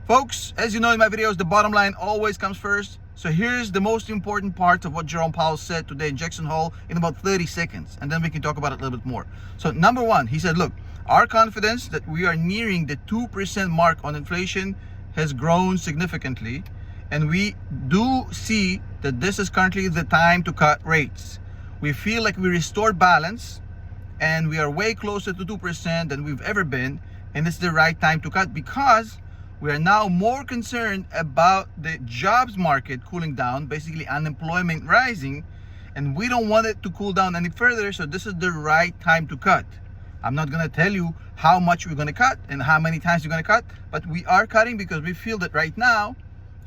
Folks, as you know in my videos, the bottom line always comes first. So here's the most important part of what Jerome Powell said today in Jackson Hole in about 30 seconds, and then we can talk about it a little bit more. So number one, he said, look, our confidence that we are nearing the 2% mark on inflation has grown significantly, and we do see that this is currently the time to cut rates. We feel like we restored balance, and we are way closer to 2% than we've ever been, and it's the right time to cut because we are now more concerned about the jobs market cooling down, basically unemployment rising, and we don't want it to cool down any further, so this is the right time to cut. I'm not going to tell you how much we're going to cut and how many times we're going to cut, but we are cutting because we feel that right now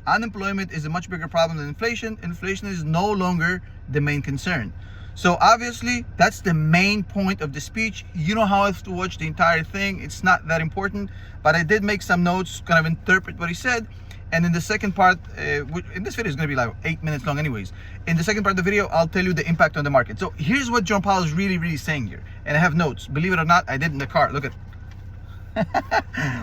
unemployment is a much bigger problem than inflation. Inflation is no longer the main concern. So obviously that's the main point of the speech. You don't have to watch the entire thing. It's not that important, but I did make some notes, kind of interpret what he said. And in the second part, in this video is going to be like 8 minutes long anyways. In the second part of the video, I'll tell you the impact on the market. So here's what Jerome Powell is really saying here. And I have notes. Believe it or not, I did in the car. Look at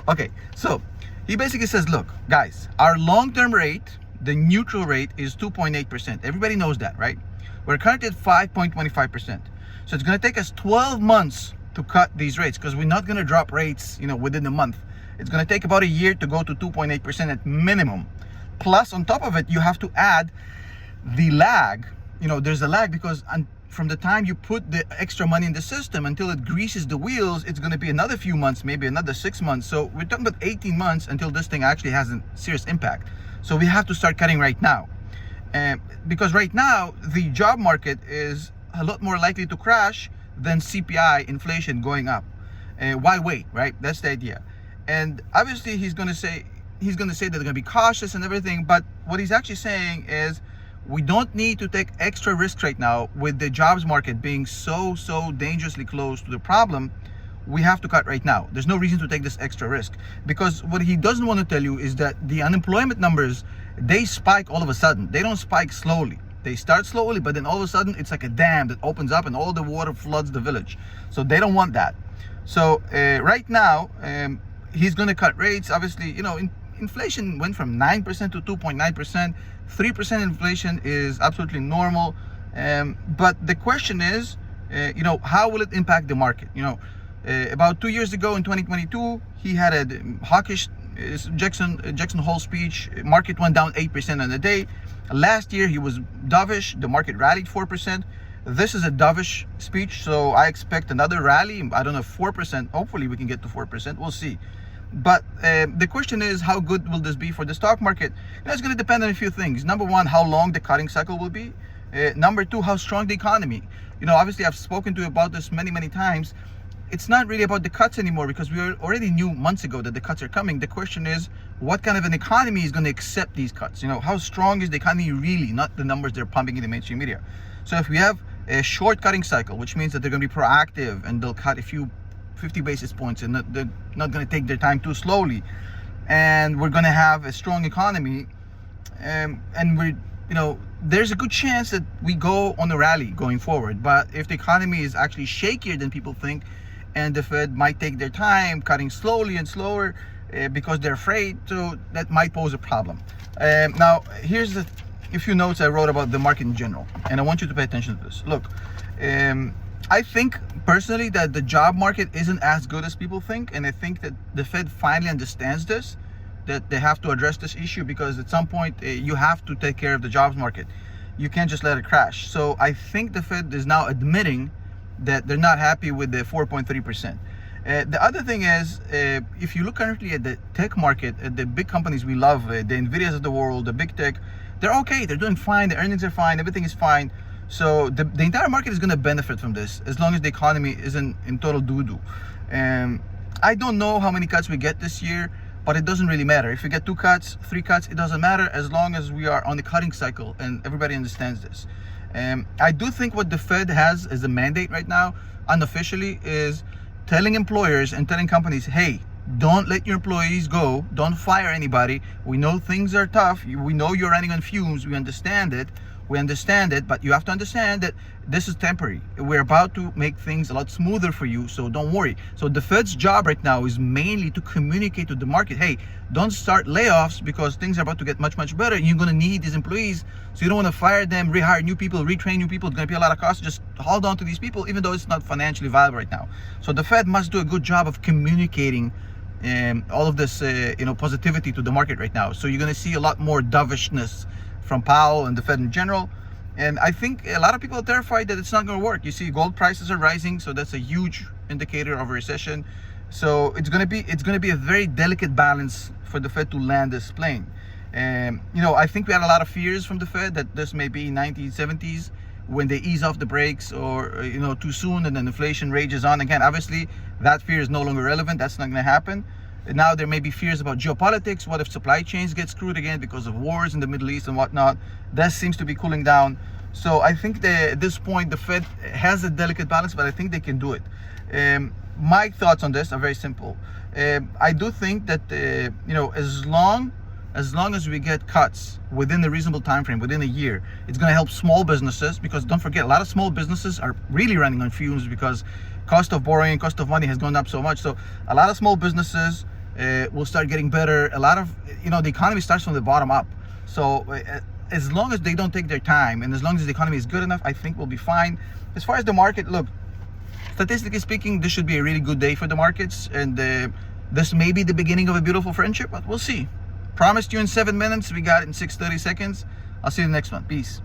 Okay, so he basically says, look, guys, our long-term rate, the neutral rate, is 2.8%. Everybody knows that, right? We're currently at 5.25%. So it's going to take us 12 months to cut these rates because we're not going to drop rates, within a month. It's going to take about a year to go to 2.8% at minimum. Plus, on top of it, you have to add the lag. There's a lag because from the time you put the extra money in the system until it greases the wheels, it's going to be another few months, maybe another 6 months. So we're talking about 18 months until this thing actually has a serious impact. So we have to start cutting right now. Because right now the job market is a lot more likely to crash than CPI inflation going up. Why wait, right? That's the idea. And obviously he's going to say that they're going to be cautious and everything, but what he's actually saying is we don't need to take extra risks right now with the jobs market being so dangerously close to the problem. We have to cut right now. There's no reason to take this extra risk, because what he doesn't want to tell you is that the unemployment numbers, they spike all of a sudden. They don't spike slowly. They start slowly, but then all of a sudden it's like a dam that opens up and all the water floods the village. So they don't want that. So right now he's going to cut rates. Obviously, inflation went from 9% to 2.9%. 3% inflation is absolutely normal. But the question is, how will it impact the market? About 2 years ago in 2022, he had a hawkish Jackson Hole speech. Market went down 8% on the day. Last year he was dovish. The market rallied 4%. This is a dovish speech, so I expect another rally. I don't know, 4%. Hopefully we can get to 4%. We'll see. But the question is, how good will this be for the stock market? It's going to depend on a few things. Number one, how long the cutting cycle will be. Number two, how strong the economy. Obviously I've spoken to you about this many times. It's not really about the cuts anymore because we already knew months ago that the cuts are coming. The question is, what kind of an economy is going to accept these cuts? How strong is the economy really, not the numbers they're pumping in the mainstream media. So if we have a short cutting cycle, which means that they're going to be proactive and they'll cut a few 50 basis points and they're not going to take their time too slowly, and we're going to have a strong economy, and we're there's a good chance that we go on a rally going forward. But if the economy is actually shakier than people think, and the Fed might take their time cutting slowly and slower because they're afraid, so that might pose a problem. Now here's a few notes I wrote about the market in general, and I want you to pay attention to this. Look, I think personally that the job market isn't as good as people think, and I think that the Fed finally understands this, that they have to address this issue, because at some point you have to take care of the jobs market. You can't just let it crash. So I think the Fed is now admitting that they're not happy with the 4.3%. The other thing is, if you look currently at the tech market, at the big companies we love, the Nvidias of the world, the big tech, they're okay. They're doing fine. The earnings are fine. Everything is fine. So the entire market is going to benefit from this as long as the economy isn't in total doo-doo. I don't know how many cuts we get this year, but it doesn't really matter. If we get 2 cuts, 3 cuts, it doesn't matter as long as we are on the cutting cycle and everybody understands this. I do think what the Fed has as a mandate right now, unofficially, is telling employers and telling companies, hey, don't let your employees go. Don't fire anybody. We know things are tough. We know you're running on fumes. We understand it. We understand it, but you have to understand that this is temporary. We're about to make things a lot smoother for you, so don't worry. So the Fed's job right now is mainly to communicate to the market, hey, don't start layoffs because things are about to get much, much better. You're going to need these employees, so you don't want to fire them, rehire new people, retrain new people. It's going to be a lot of cost. Just hold on to these people, even though it's not financially viable right now. So the Fed must do a good job of communicating all of this positivity to the market right now. So you're going to see a lot more dovishness from Powell and the Fed in general. And I think a lot of people are terrified that it's not going to work. You see gold prices are rising, so that's a huge indicator of a recession. So it's going to be a very delicate balance for the Fed to land this plane. I think we had a lot of fears from the Fed that this may be 1970s when they ease off the brakes, or too soon, and then inflation rages on again. Obviously that fear is no longer relevant. That's not going to happen. Now there may be fears about geopolitics. What if supply chains get screwed again because of wars in the Middle East and whatnot? That seems to be cooling down. So I think that at this point the Fed has a delicate balance, but I think they can do it. My thoughts on this are very simple. I do think that as long as we get cuts within a reasonable time frame, within a year, it's going to help small businesses, because don't forget, a lot of small businesses are really running on fumes because cost of borrowing, cost of money has gone up so much. So a lot of small businesses will start getting better. A lot of the economy starts from the bottom up. So as long as they don't take their time, and as long as the economy is good enough, I think we'll be fine. As far as the market, look, statistically speaking, this should be a really good day for the markets, and this may be the beginning of a beautiful friendship, but we'll see. Promised you in 7 minutes, we got it in 6:30 seconds. I'll see you in the next one. Peace.